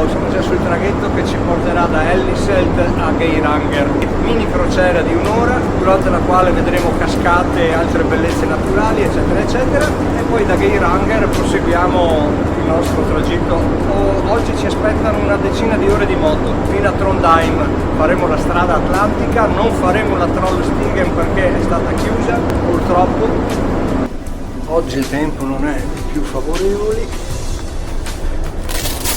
siamo già sul traghetto che ci porterà da Elliselt a Geiranger, mini crociera di un'ora durante la quale vedremo cascate e altre bellezze naturali eccetera eccetera, e poi da Geiranger proseguiamo il nostro tragitto. Oggi ci aspettano una decina di ore di moto fino a Trondheim, faremo la strada atlantica, non faremo la Trollstigen perché è stata chiusa purtroppo. Oggi il tempo non è più favorevole,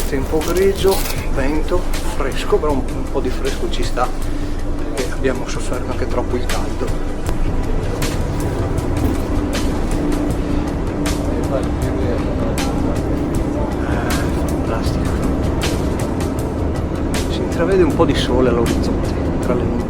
tempo grigio, vento, fresco, però un po' di fresco ci sta perché abbiamo sofferto anche troppo il caldo. Fantastico. Si intravede un po' di sole all'orizzonte tra le nubi.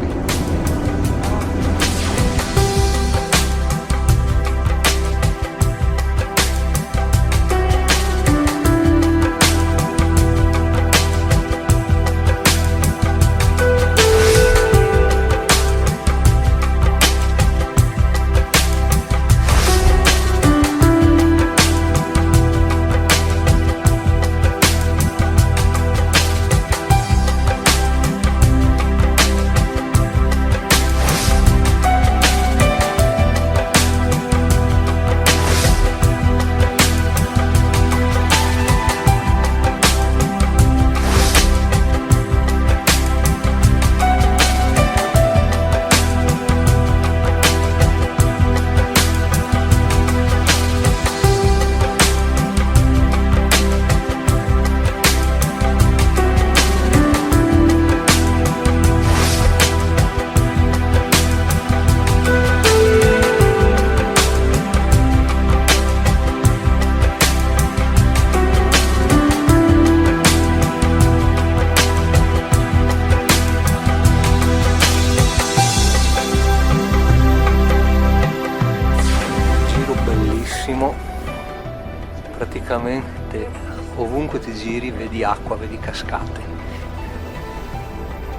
Praticamente ovunque ti giri vedi acqua, vedi cascate.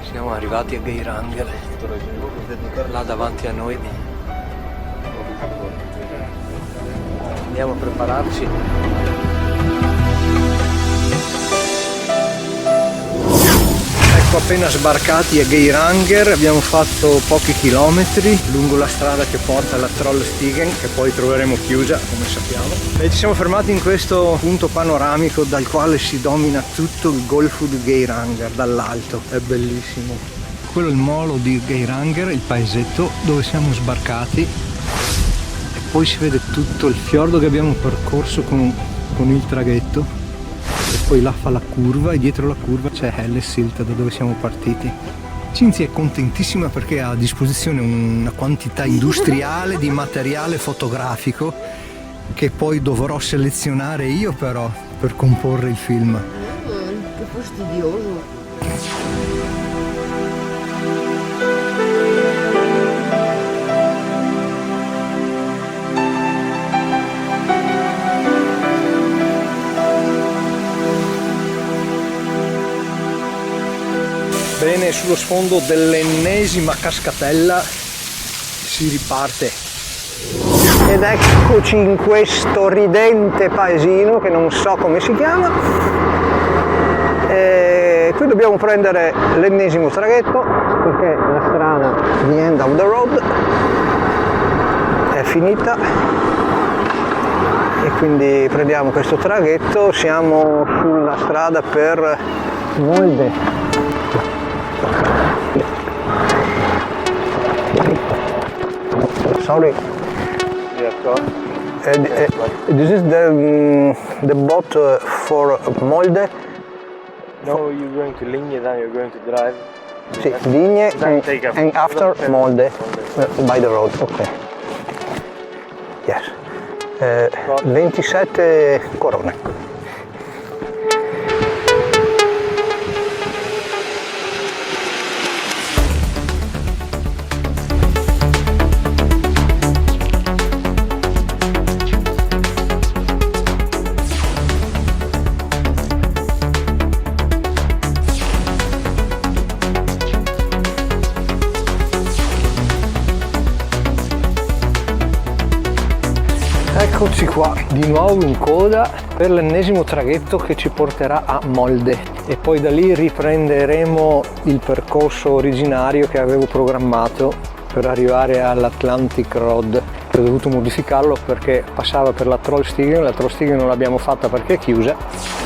Siamo arrivati a Geiranger, là davanti a noi. Andiamo a prepararci. Ecco, appena sbarcati a Geiranger, abbiamo fatto pochi chilometri lungo la strada che porta alla Trollstigen, che poi troveremo chiusa come sappiamo, e ci siamo fermati in questo punto panoramico dal quale si domina tutto il golfo di Geiranger dall'alto. È bellissimo. Quello è il molo di Geiranger, il paesetto dove siamo sbarcati, e poi si vede tutto il fiordo che abbiamo percorso con il traghetto. E poi là fa la curva e dietro la curva c'è Hellesylt, da dove siamo partiti. Cinzia è contentissima perché ha a disposizione una quantità industriale di materiale fotografico che poi dovrò selezionare io però per comporre il film. Che fastidioso. Bene, sullo sfondo dell'ennesima cascatella si riparte. Ed eccoci in questo ridente paesino che non so come si chiama. E qui dobbiamo prendere l'ennesimo traghetto perché la strada the end of the road è finita e quindi prendiamo questo traghetto. Siamo sulla strada per Molde. Sorry. This is the boat for Molde. No, you're going to Ligne, then you're going to drive. Sì, Ligne and after Molde by the road. Okay. Yes. 27 corone. Eccoci qua di nuovo in coda per l'ennesimo traghetto che ci porterà a Molde e poi da lì riprenderemo il percorso originario che avevo programmato per arrivare all'Atlantic Road. Ho dovuto modificarlo perché passava per la Trollstigen, la Trollstigen non l'abbiamo fatta perché è chiusa.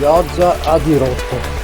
Piazza a dirotto.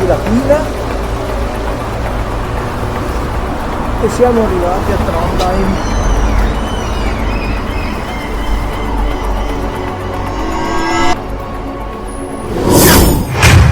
Pila e siamo arrivati a Trondheim.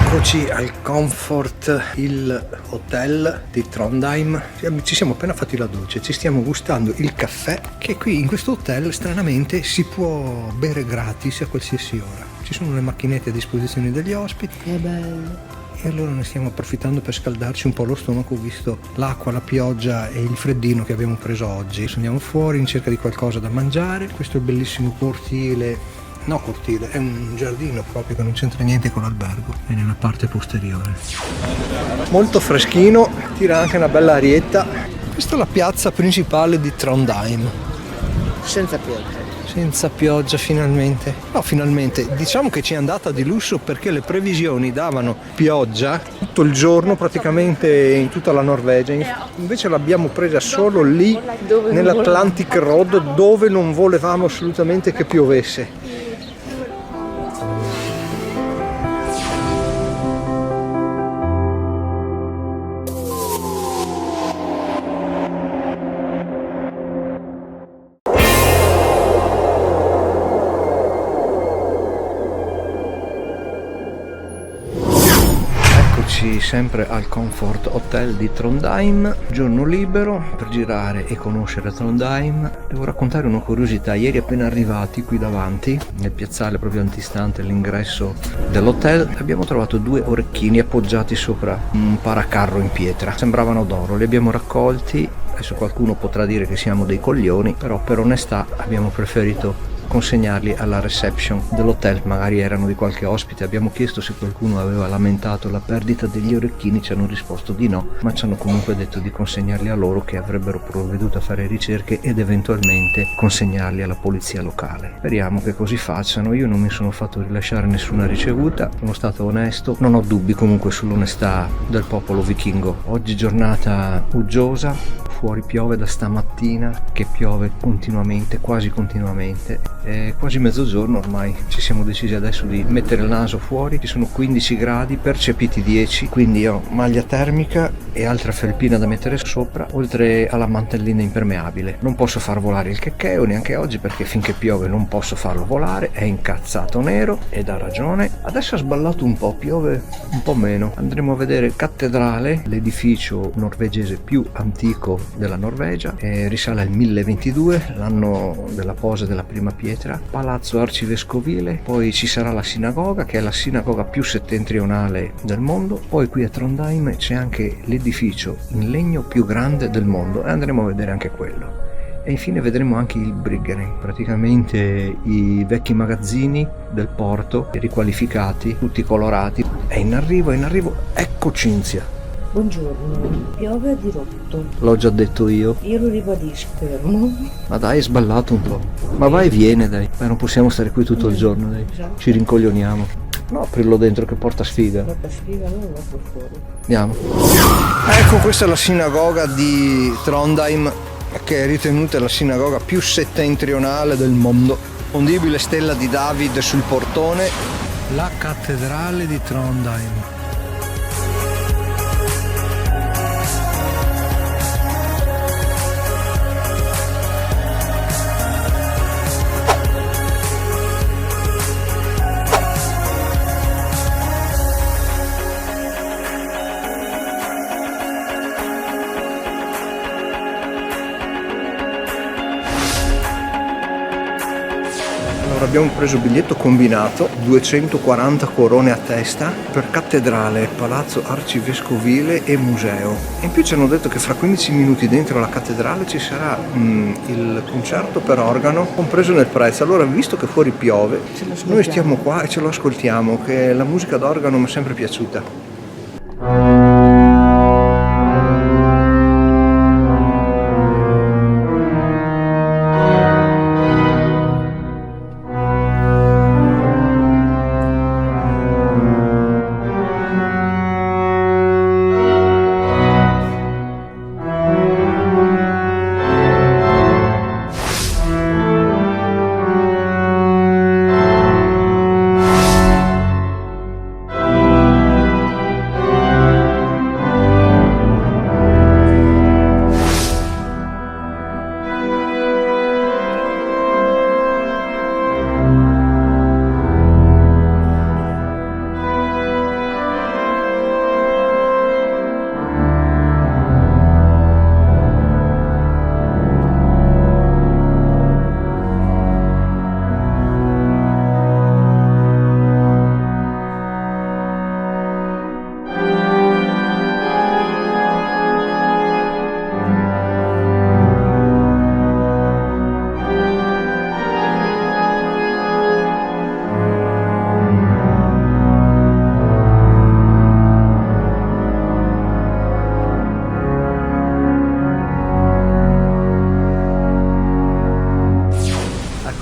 Eccoci al Comfort Hill Hotel di Trondheim. Ci siamo appena fatti la doccia, ci stiamo gustando il caffè che qui in questo hotel stranamente si può bere gratis a qualsiasi ora. Ci sono le macchinette a disposizione degli ospiti. Che bello. E allora ne stiamo approfittando per scaldarci un po' lo stomaco, visto l'acqua, la pioggia e il freddino che abbiamo preso oggi. Adesso andiamo fuori in cerca di qualcosa da mangiare. Questo è il bellissimo cortile, no cortile, è un giardino proprio che non c'entra niente con l'albergo, è nella parte posteriore. Molto freschino, tira anche una bella arietta. Questa è la piazza principale di Trondheim. Senza pioggia. senza pioggia finalmente. No, finalmente, diciamo che ci è andata di lusso perché le previsioni davano pioggia tutto il giorno praticamente in tutta la Norvegia. Invece l'abbiamo presa solo lì nell'Atlantic Road, dove non volevamo assolutamente che piovesse. Sempre al Comfort Hotel di Trondheim, giorno libero per girare e conoscere Trondheim. Devo raccontare una curiosità: ieri appena arrivati qui davanti nel piazzale proprio antistante l'ingresso dell'hotel abbiamo trovato 2 orecchini appoggiati sopra un paracarro in pietra, sembravano d'oro, li abbiamo raccolti. Adesso qualcuno potrà dire che siamo dei coglioni, però per onestà abbiamo preferito consegnarli alla reception dell'hotel, magari erano di qualche ospite. Abbiamo chiesto se qualcuno aveva lamentato la perdita degli orecchini, ci hanno risposto di no, ma ci hanno comunque detto di consegnarli a loro, che avrebbero provveduto a fare ricerche ed eventualmente consegnarli alla polizia locale. Speriamo che così facciano. Io non mi sono fatto rilasciare nessuna ricevuta, sono stato onesto, non ho dubbi comunque sull'onestà del popolo vichingo. Oggi giornata uggiosa, fuori piove da stamattina, che piove continuamente, quasi continuamente. È quasi mezzogiorno ormai, ci siamo decisi adesso di mettere il naso fuori. Ci sono 15 gradi, percepiti 10, quindi ho maglia termica e altra felpina da mettere sopra, oltre alla mantellina impermeabile. Non posso far volare il checcheo neanche oggi, perché finché piove non posso farlo volare, è incazzato nero ed ha ragione. Adesso ha sballato un po', piove un po' meno. Andremo a vedere Cattedrale, l'edificio norvegese più antico della Norvegia, risale al 1022, l'anno della posa della prima pietra. Palazzo arcivescovile, poi ci sarà la sinagoga, che è la sinagoga più settentrionale del mondo. Poi qui a Trondheim c'è anche l'edificio in legno più grande del mondo e andremo a vedere anche quello. E infine vedremo anche il Bryggeri, praticamente i vecchi magazzini del porto riqualificati, tutti colorati. È in arrivo, ecco Cinzia. Buongiorno, piove a dirotto. L'ho già detto io. Io lo ribadisco, no? Ma dai, è sballato un po'. Ma vai e viene, dai. Ma non possiamo stare qui tutto il giorno, dai. Ci rincoglioniamo. No, aprirlo dentro che porta sfiga. Porta sfiga, non lo fuori. Andiamo. Ecco, questa è la sinagoga di Trondheim, che è ritenuta la sinagoga più settentrionale del mondo. Fondibile stella di David sul portone. La cattedrale di Trondheim. Abbiamo preso biglietto combinato, 240 corone a testa per cattedrale, palazzo arcivescovile e museo. E in più ci hanno detto che fra 15 minuti dentro la cattedrale ci sarà il concerto per organo compreso nel prezzo. Allora, visto che fuori piove, noi stiamo qua e ce lo ascoltiamo, che la musica d'organo mi è sempre piaciuta.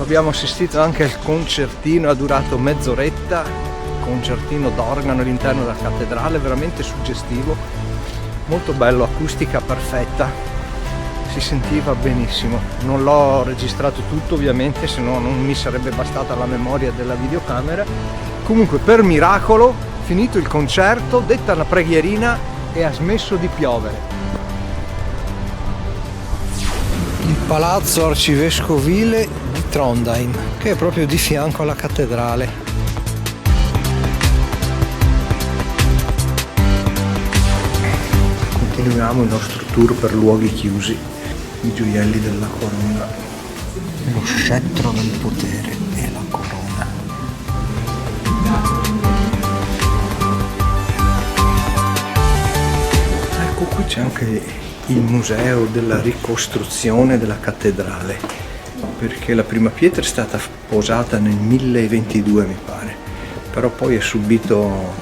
Abbiamo assistito anche al concertino, ha durato mezz'oretta, concertino d'organo all'interno della cattedrale, veramente suggestivo, molto bello, acustica perfetta, si sentiva benissimo. Non l'ho registrato tutto ovviamente, se no non mi sarebbe bastata la memoria della videocamera. Comunque per miracolo, finito il concerto, detta una preghierina e ha smesso di piovere. Il palazzo arcivescovile di Trondheim, che è proprio di fianco alla cattedrale. Continuiamo il nostro tour per luoghi chiusi, i gioielli della corona, lo scettro del potere e la corona. Ecco, qui c'è anche il museo della ricostruzione della cattedrale, perché la prima pietra è stata posata nel 1022 mi pare, però poi ha subito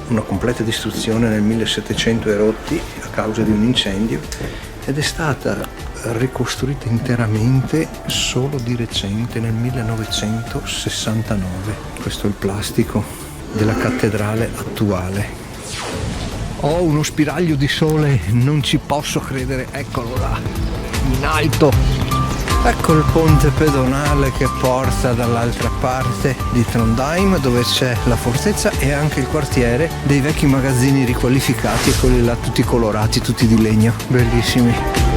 una completa distruzione nel 1700 e rotti a causa di un incendio ed è stata ricostruita interamente solo di recente nel 1969. Questo è il plastico della cattedrale attuale. Ho uno spiraglio di sole, non ci posso credere, eccolo là, in alto. Ecco il ponte pedonale che porta dall'altra parte di Trondheim, dove c'è la fortezza e anche il quartiere dei vecchi magazzini riqualificati, e quelli là tutti colorati, tutti di legno, bellissimi.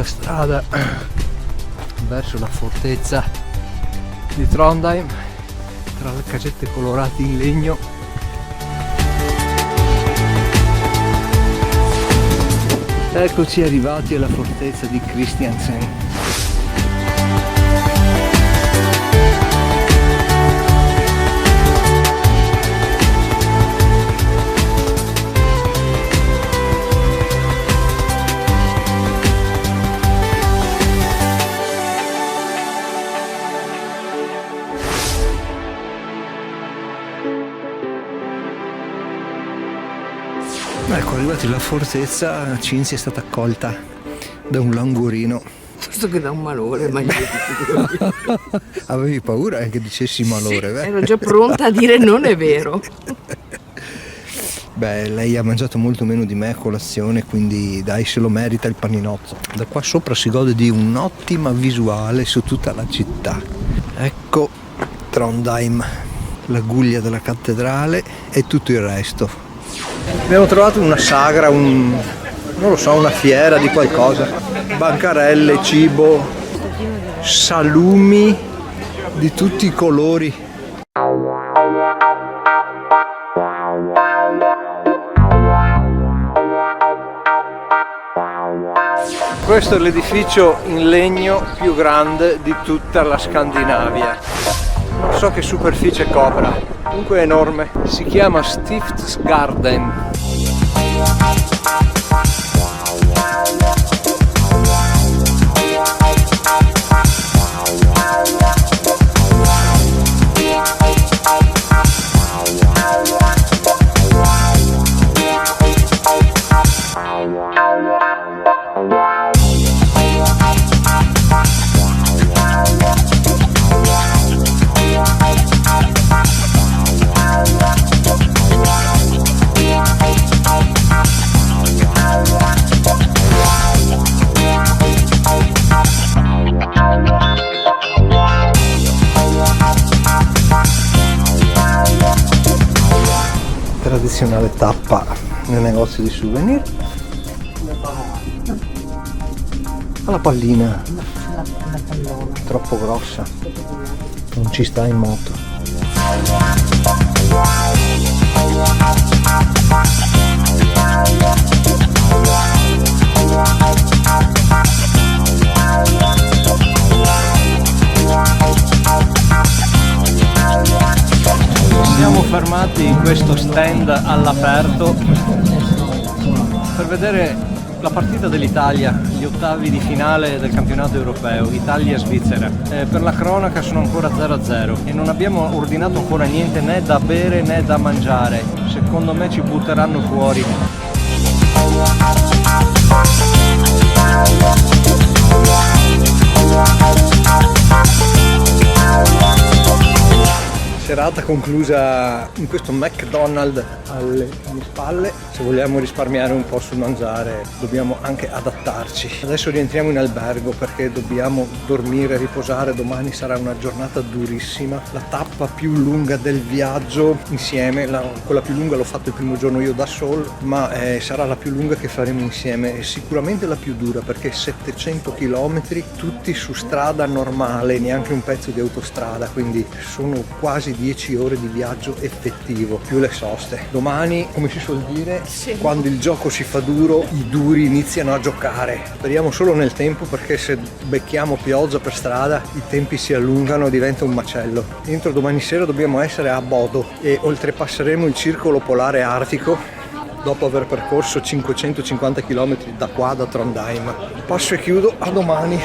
Strada verso la fortezza di Trondheim tra le casette colorate in legno. Eccoci arrivati alla fortezza di Kristiansand. Ecco, arrivati alla fortezza, Cinzia è stata accolta da un languorino. Questo che dà un malore, ma Avevi paura che dicessi malore, sì, ero già pronta a dire non è vero. Beh, lei ha mangiato molto meno di me a colazione, quindi dai, se lo merita il paninozzo. Da qua sopra si gode di un'ottima visuale su tutta la città. Ecco Trondheim, la guglia della cattedrale e tutto il resto. Abbiamo trovato una sagra, non lo so, una fiera di qualcosa. Bancarelle, cibo, salumi di tutti i colori. Questo è l'edificio in legno più grande di tutta la Scandinavia. Non so che superficie copra, comunque è enorme. Si chiama Stiftsgarden. Tradizionale tappa nel negozio di souvenir. La pallina, La pallona. troppo grossa, non ci sta in moto. fermati in questo stand all'aperto per vedere la partita dell'Italia, gli ottavi di finale del campionato europeo, Italia-Svizzera. Per la cronaca sono ancora 0-0 e non abbiamo ordinato ancora niente né da bere né da mangiare. Secondo me ci butteranno fuori. Serata conclusa in questo McDonald's alle mie spalle. Se vogliamo risparmiare un po' sul mangiare dobbiamo anche adattarci. Adesso rientriamo in albergo perché dobbiamo dormire, riposare. Domani sarà una giornata durissima, la tappa più lunga del viaggio insieme. Quella più lunga l'ho fatto il primo giorno io da solo, ma sarà la più lunga che faremo insieme e sicuramente la più dura perché 700 km tutti su strada normale, neanche un pezzo di autostrada, quindi sono quasi 10 ore di viaggio effettivo più le soste. Domani, come si suol dire, quando il gioco si fa duro i duri iniziano a giocare. Speriamo solo nel tempo perché se becchiamo pioggia per strada i tempi si allungano, diventa un macello. Entro domani sera dobbiamo essere a Bodo e oltrepasseremo il circolo polare artico dopo aver percorso 550 km da qua, da Trondheim. Passo e chiudo, a domani.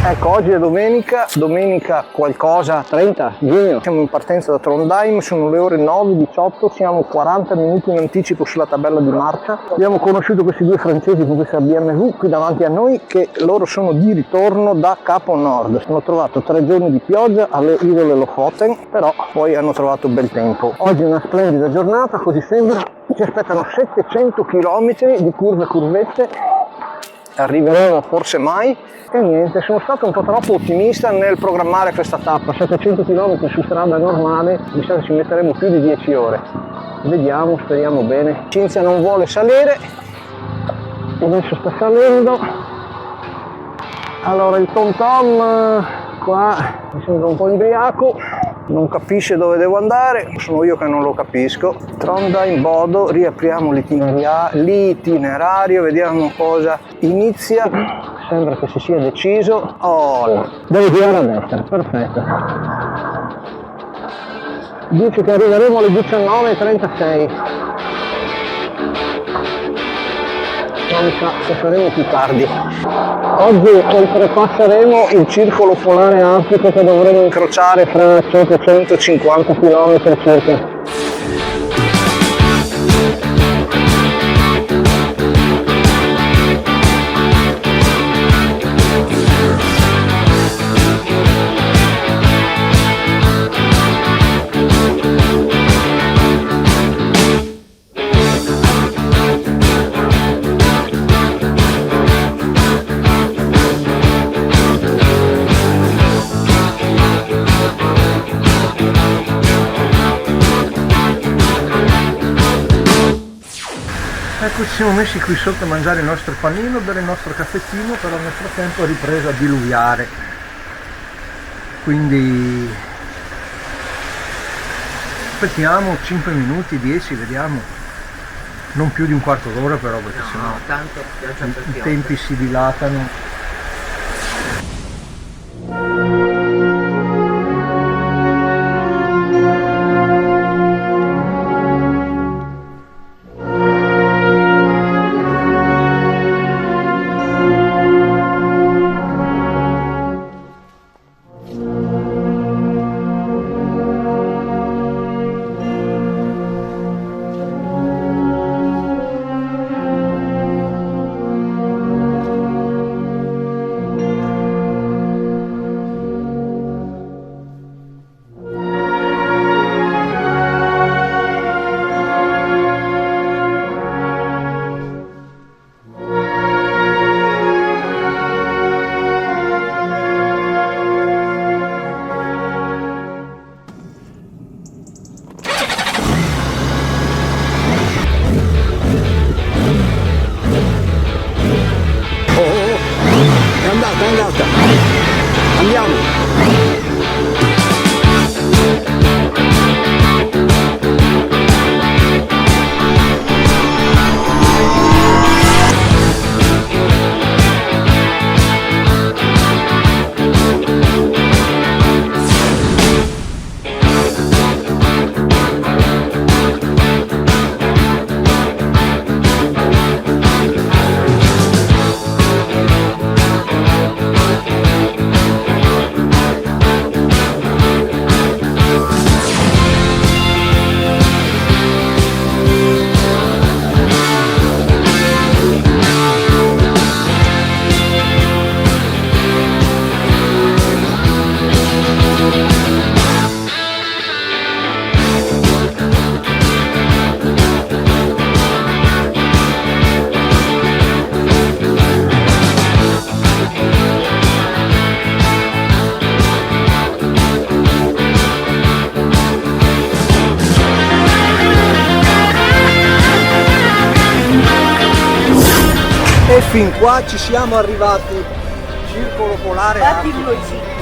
Ecco, oggi è domenica qualcosa, 30 giugno. Siamo in partenza da Trondheim, sono le ore 9:18, siamo 40 minuti in anticipo sulla tabella di marcia. Abbiamo conosciuto questi due francesi con questa BMW qui davanti a noi, che loro sono di ritorno da Capo Nord. Hanno trovato 3 giorni di pioggia alle isole Lofoten, però poi hanno trovato bel tempo. Oggi è una splendida giornata, così sembra. Ci aspettano 700 km di curve curvette, arriveremo forse mai. E niente, sono stato un po' troppo ottimista nel programmare questa tappa. 700 km su strada normale, mi sa che ci metteremo più di 10 ore. Vediamo, speriamo bene. Cinzia non vuole salire, adesso sta salendo. Allora il Tom Tom qua mi sembra un po' imbriaco, non capisce dove devo andare, sono io che non lo capisco. Trondheim, Bodo, riapriamo l'itinerario, vediamo cosa inizia. Sembra che si sia deciso. Oh, devo girare a destra, perfetto. Dice che arriveremo alle 19:36. Non mi sa che faremo più tardi. Oggi oltrepasseremo il circolo polare artico che dovremo incrociare fra 550 km circa. Ecco, ci siamo messi qui sotto a mangiare il nostro panino, bere il nostro caffettino, però nel frattempo è ripreso a diluviare. Quindi aspettiamo 5 minuti, 10, vediamo. Non più di un quarto d'ora però, perché sennò tanto i tempi si dilatano. E fin qua ci siamo arrivati. Circolo polare artico.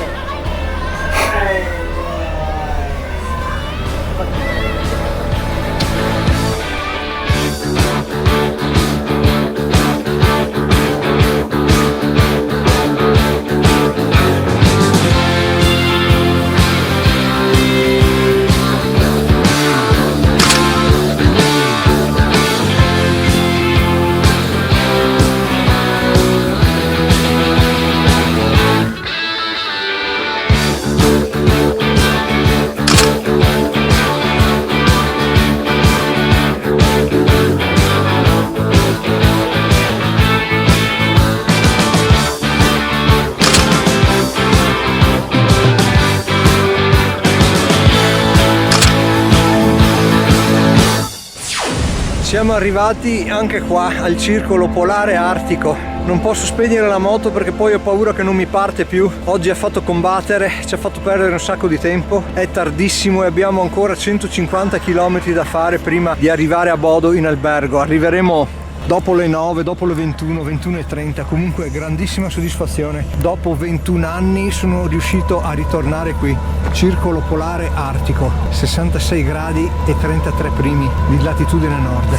Siamo arrivati anche qua al circolo polare artico. Non posso spegnere la moto perché poi ho paura che non mi parte più. Oggi ha fatto combattere, ci ha fatto perdere un sacco di tempo. È tardissimo e abbiamo ancora 150 km da fare prima di arrivare a Bodo in albergo. Arriveremo dopo le 9, dopo le 21, 21:30. Comunque grandissima soddisfazione. Dopo 21 anni sono riuscito a ritornare qui. Circolo polare artico, 66 gradi e 33 primi di latitudine nord.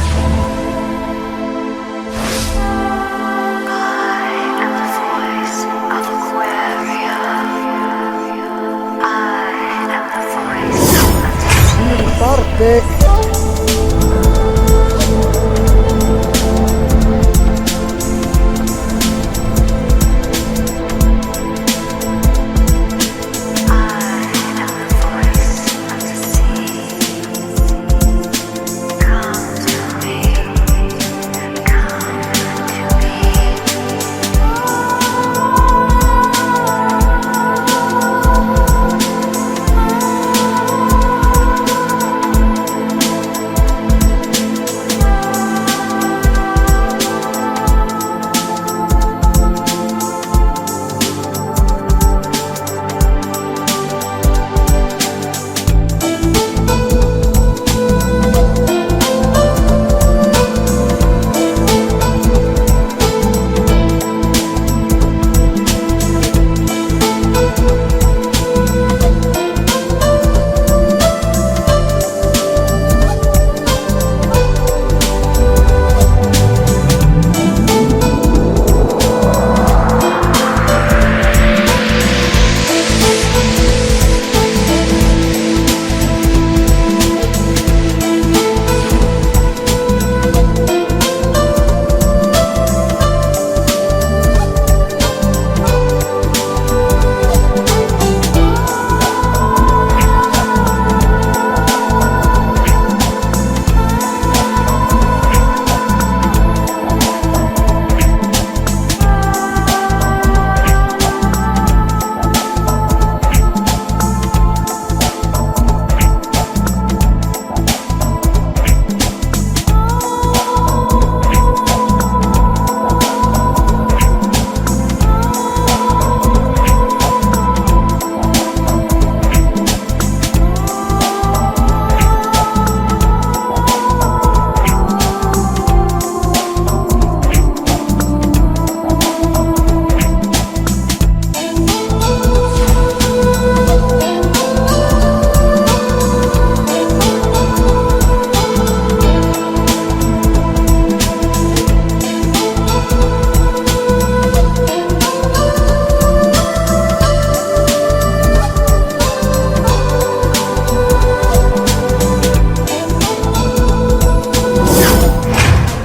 Parte!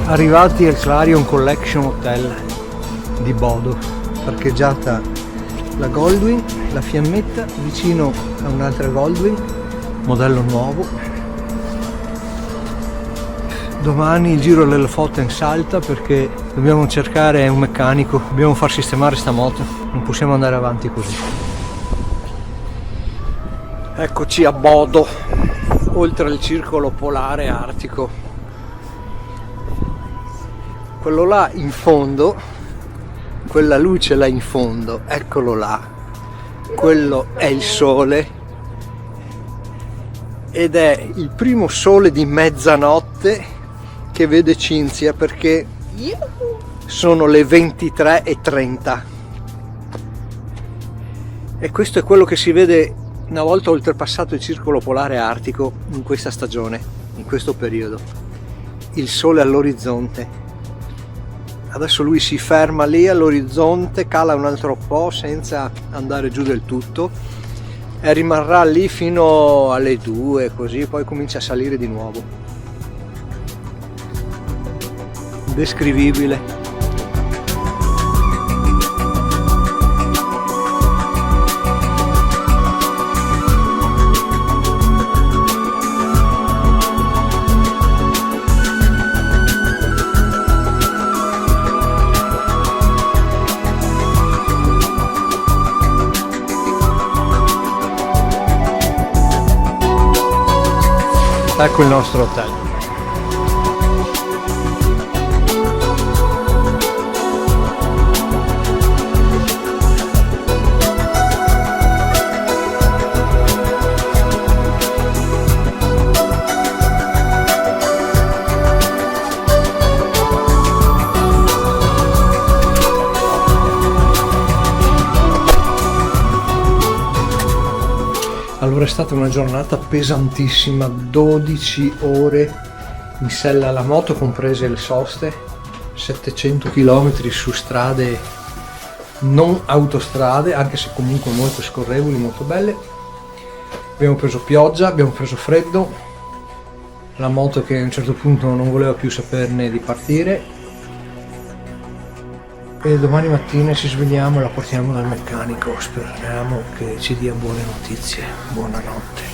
Arrivati al Clarion Collection Hotel di Bodo, parcheggiata la Goldwing, la Fiammetta, vicino a un'altra Goldwing, modello nuovo. Domani il giro delle foto in Salta perché dobbiamo cercare un meccanico, dobbiamo far sistemare sta moto, non possiamo andare avanti così. Eccoci a Bodo, oltre al circolo polare artico. Quello là in fondo, quella luce là in fondo, eccolo là, quello è il sole ed è il primo sole di mezzanotte che vede Cinzia perché Sono le 23:30 e questo è quello che si vede una volta oltrepassato il circolo polare artico in questa stagione, in questo periodo. Il sole all'orizzonte. Adesso lui si ferma lì all'orizzonte, cala un altro po' senza andare giù del tutto e rimarrà lì fino alle 2, così poi comincia a salire di nuovo. Indescrivibile. Ecco il nostro hotel. Allora è stata una giornata pesantissima, 12 ore in sella alla moto, comprese le soste, 700 km su strade non autostrade, anche se comunque molto scorrevoli, molto belle. Abbiamo preso pioggia, abbiamo preso freddo, la moto che a un certo punto non voleva più saperne di partire. E domani mattina ci svegliamo e la portiamo dal meccanico, speriamo che ci dia buone notizie. Buonanotte.